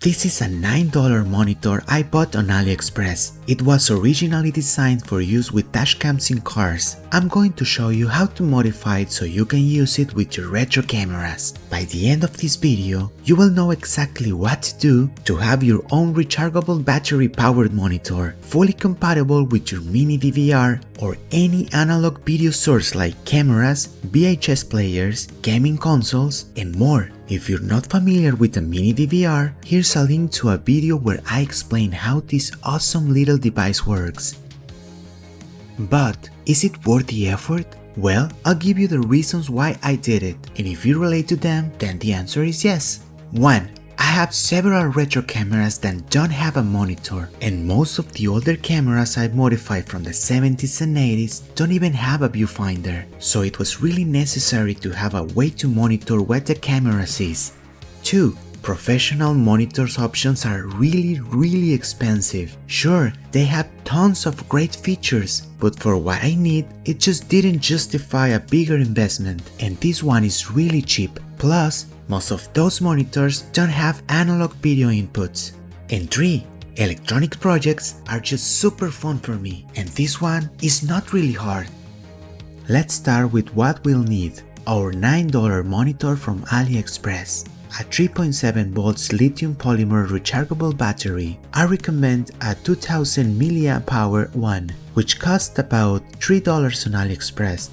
This is a $9 monitor I bought on AliExpress. It was originally designed for use with dashcams in cars. I'm going to show you how to modify it so you can use it with your retro cameras. By the end of this video, you will know exactly what to do to have your own rechargeable battery-powered monitor, fully compatible with your mini DVR or any analog video source like cameras, VHS players, gaming consoles, and more. If you're not familiar with a mini DVR, here's a link to a video where I explain how this awesome little device works. But is it worth the effort? Well, I'll give you the reasons why I did it, and if you relate to them, then the answer is yes. 1. I have several retro cameras that don't have a monitor, and most of the older cameras I modified from the 70s and 80s don't even have a viewfinder, so it was really necessary to have a way to monitor what the camera sees. 2. Professional monitors options are really expensive. Sure, they have tons of great features, but for what I need, it just didn't justify a bigger investment, and this one is really cheap. Plus, most of those monitors don't have analog video inputs. And 3. Electronic projects are just super fun for me, and this one is not really hard. Let's start with what we'll need. Our $9 monitor from AliExpress. A 3.7 volts lithium polymer rechargeable battery. I recommend a 2000 mAh one, which costs about $3 on AliExpress.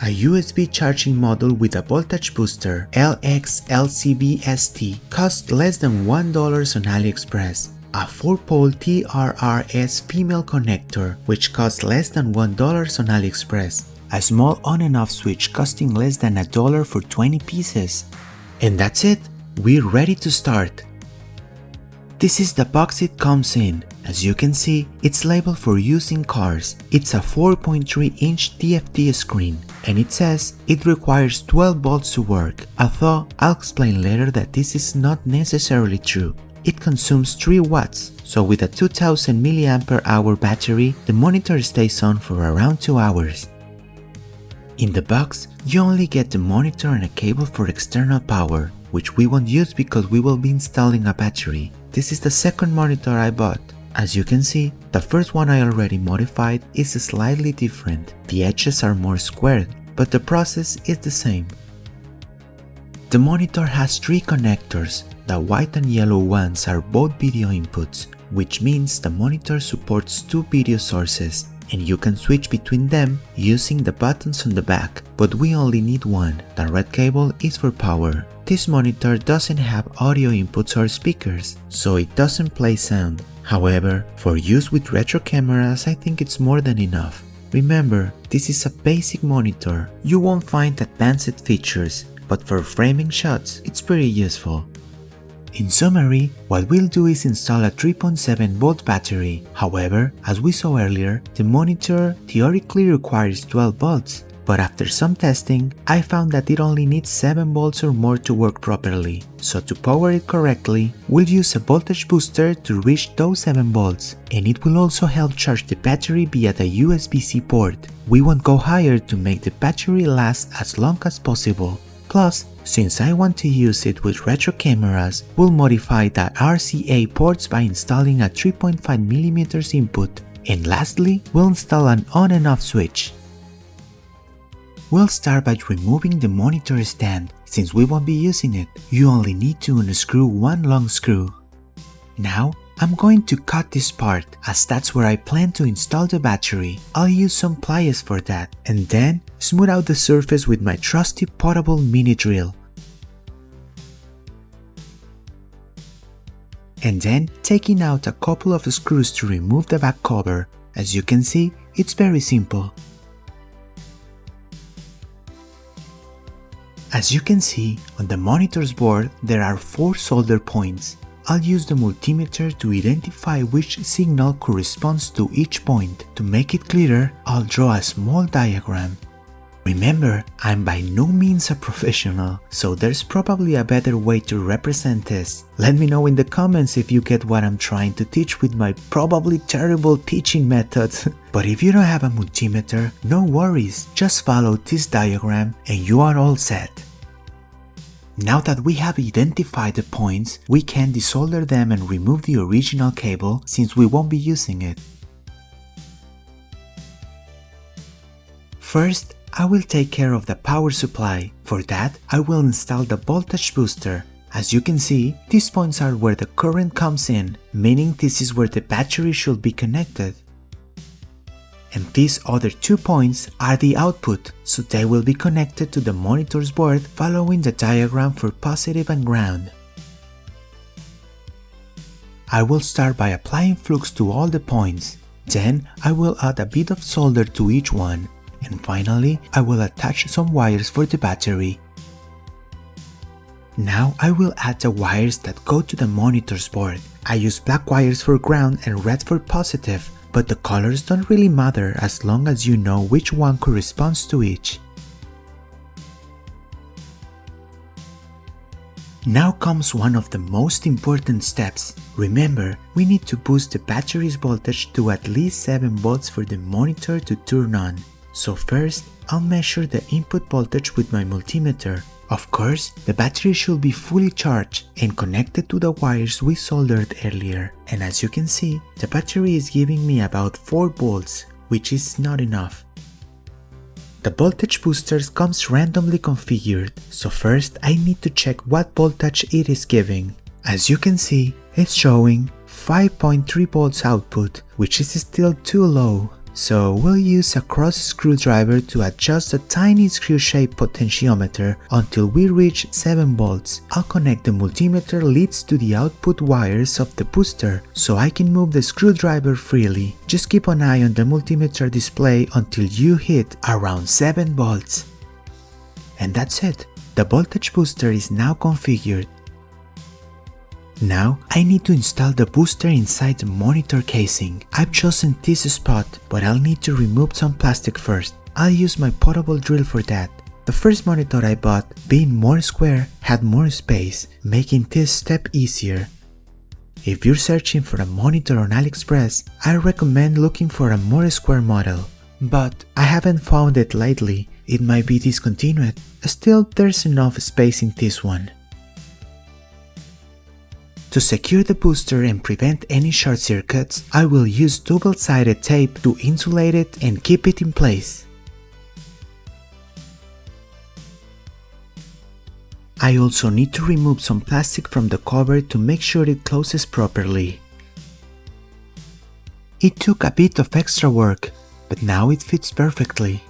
A USB charging module with a voltage booster LX-LCB-ST costs less than $1 on AliExpress. A 4-pole TRRS female connector, which costs less than $1 on AliExpress. A small on and off switch costing less than $1 for 20 pieces. And that's it, we're ready to start. This is the box it comes in. As you can see, it's labeled for use in cars. It's a 4.3-inch TFT screen, and it says it requires 12 volts to work, although I'll explain later that this is not necessarily true. It consumes 3 watts, so with a 2000 mAh battery, the monitor stays on for around 2 hours. In the box, you only get the monitor and a cable for external power, which we won't use because we will be installing a battery. This is the second monitor I bought. As you can see, the first one I already modified is slightly different. The edges are more squared, but the process is the same. The monitor has 3 connectors. The white and yellow ones are both video inputs, which means the monitor supports 2 video sources, and you can switch between them using the buttons on the back, but we only need one. The red cable is for power. This monitor doesn't have audio inputs or speakers, so it doesn't play sound. However, for use with retro cameras, I think it's more than enough. Remember, this is a basic monitor. You won't find advanced features, but for framing shots, it's pretty useful. In summary, what we'll do is install a 3.7 volt battery. However, as we saw earlier, the monitor theoretically requires 12 volts. But after some testing, I found that it only needs 7 volts or more to work properly. So to power it correctly, we'll use a voltage booster to reach those 7 volts, and it will also help charge the battery via the USB-C port. We won't go higher to make the battery last as long as possible. Plus, since I want to use it with retro cameras, we'll modify the RCA ports by installing a 3.5mm input. And lastly, we'll install an on and off switch. We'll start by removing the monitor stand. Since we won't be using it, you only need to unscrew one long screw. Now, I'm going to cut this part, as that's where I plan to install the battery. I'll use some pliers for that, and then smooth out the surface with my trusty portable mini drill. And then taking out a couple of screws to remove the back cover. As you can see, it's very simple. As you can see, on the monitor's board there are 4 solder points. I'll use the multimeter to identify which signal corresponds to each point. To make it clearer, I'll draw a small diagram. Remember, I'm by no means a professional, so there's probably a better way to represent this. Let me know in the comments if you get what I'm trying to teach with my probably terrible teaching methods. But if you don't have a multimeter, no worries, just follow this diagram and you are all set. Now that we have identified the points, we can desolder them and remove the original cable since we won't be using it. First, I will take care of the power supply. For that, I will install the voltage booster. As you can see, these points are where the current comes in, meaning this is where the battery should be connected. And these other 2 points are the output, so they will be connected to the monitor's board following the diagram for positive and ground. I will start by applying flux to all the points. Then I will add a bit of solder to each one. And finally, I will attach some wires for the battery. Now I will add the wires that go to the monitor's board. I use black wires for ground and red for positive, but the colors don't really matter as long as you know which one corresponds to each. Now comes one of the most important steps. Remember, we need to boost the battery's voltage to at least 7 volts for the monitor to turn on. So first, I'll measure the input voltage with my multimeter. Of course, the battery should be fully charged and connected to the wires we soldered earlier. And as you can see, the battery is giving me about 4 volts, which is not enough. The voltage booster comes randomly configured, so first I need to check what voltage it is giving. As you can see, it's showing 5.3 volts output, which is still too low. So we'll use a cross screwdriver to adjust the tiny screw-shaped potentiometer until we reach 7 volts. I'll connect the multimeter leads to the output wires of the booster so I can move the screwdriver freely. Just keep an eye on the multimeter display until you hit around 7 volts. And that's it. The voltage booster is now configured. Now, I need to install the booster inside the monitor casing. I've chosen this spot, but I'll need to remove some plastic first. I'll use my portable drill for that. The first monitor I bought, being more square, had more space, making this step easier. If you're searching for a monitor on AliExpress, I recommend looking for a more square model. But I haven't found it lately, it might be discontinued. Still, there's enough space in this one. To secure the booster and prevent any short circuits, I will use double-sided tape to insulate it and keep it in place. I also need to remove some plastic from the cover to make sure it closes properly. It took a bit of extra work, but now it fits perfectly.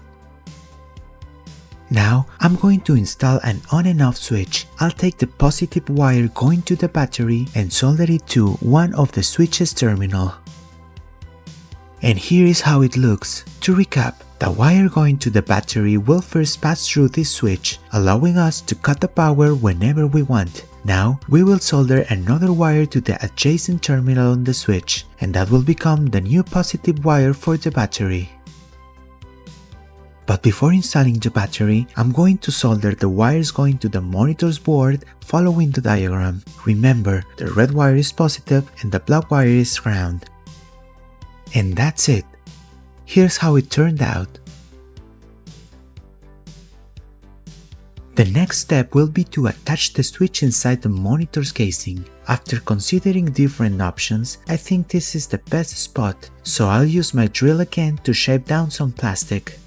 Now, I'm going to install an on and off switch. I'll take the positive wire going to the battery and solder it to one of the switch's terminal. And here is how it looks. To recap, the wire going to the battery will first pass through this switch, allowing us to cut the power whenever we want. Now, we will solder another wire to the adjacent terminal on the switch, and that will become the new positive wire for the battery. But before installing the battery, I'm going to solder the wires going to the monitor's board following the diagram. Remember, the red wire is positive and the black wire is ground. And that's it. Here's how it turned out. The next step will be to attach the switch inside the monitor's casing. After considering different options, I think this is the best spot, so I'll use my drill again to shape down some plastic.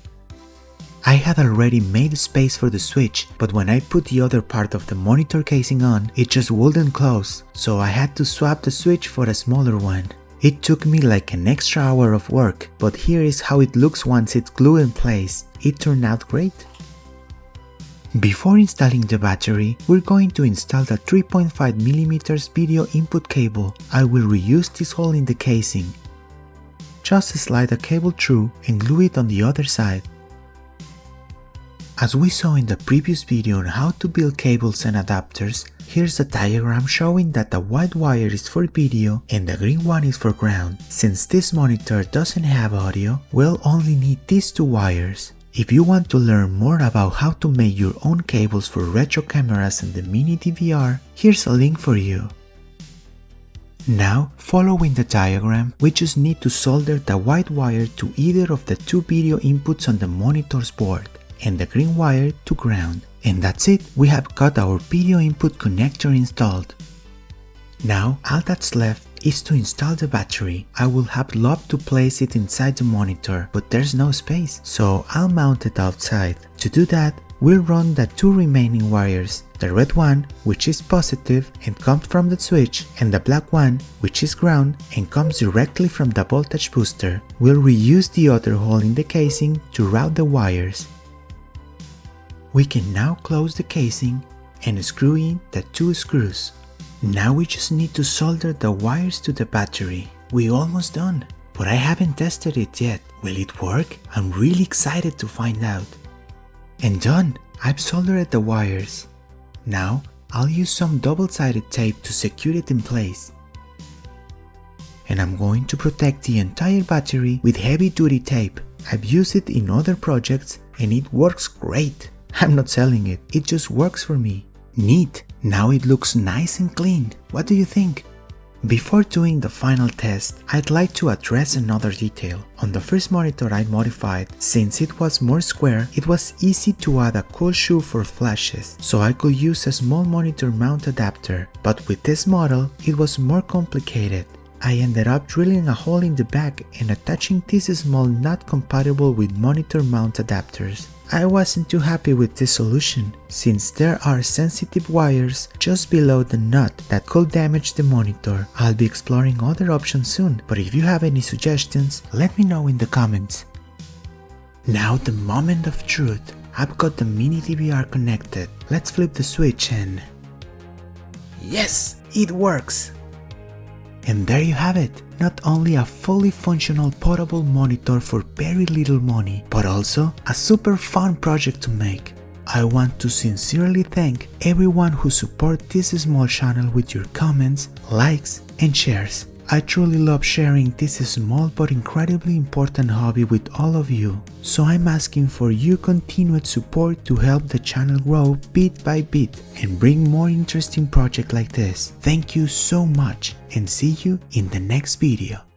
I had already made space for the switch, but when I put the other part of the monitor casing on, it just wouldn't close, so I had to swap the switch for a smaller one. It took me like an extra hour of work, but here is how it looks once it's glued in place. It turned out great. Before installing the battery, we're going to install the 3.5mm video input cable. I will reuse this hole in the casing. Just slide the cable through and glue it on the other side. As we saw in the previous video on how to build cables and adapters, here's a diagram showing that the white wire is for video and the green one is for ground. Since this monitor doesn't have audio, we'll only need these 2 wires. If you want to learn more about how to make your own cables for retro cameras and the mini DVR, here's a link for you. Now, following the diagram, we just need to solder the white wire to either of the 2 video inputs on the monitor's board. and the green wire to ground. And that's it, we have got our video input connector installed. Now all that's left is to install the battery. I will have loved to place it inside the monitor, but there's no space, so I'll mount it outside. To do that, we'll run the two remaining wires, the red one, which is positive and comes from the switch, and the black one, which is ground and comes directly from the voltage booster. We'll reuse the other hole in the casing to route the wires. We can now close the casing and screw in the two screws. Now we just need to solder the wires to the battery. We're almost done, but I haven't tested it yet. Will it work? I'm really excited to find out. And done! I've soldered the wires. Now I'll use some double-sided tape to secure it in place. And I'm going to protect the entire battery with heavy-duty tape. I've used it in other projects and it works great. I'm not selling it, it just works for me. Neat! Now it looks nice and clean. What do you think? Before doing the final test, I'd like to address another detail. On the first monitor I modified, since it was more square, it was easy to add a cool shoe for flashes, so I could use a small monitor mount adapter. But with this model, it was more complicated. I ended up drilling a hole in the back and attaching this small nut compatible with monitor mount adapters. I wasn't too happy with this solution, since there are sensitive wires just below the nut that could damage the monitor. I'll be exploring other options soon, but if you have any suggestions, let me know in the comments. Now the moment of truth. I've got the mini DVR connected. Let's flip the switch and... yes! It works! And there you have it, not only a fully functional portable monitor for very little money, but also a super fun project to make. I want to sincerely thank everyone who supports this small channel with your comments, likes, and shares. I truly love sharing this small but incredibly important hobby with all of you, so I'm asking for your continued support to help the channel grow bit by bit and bring more interesting projects like this. Thank you so much and see you in the next video.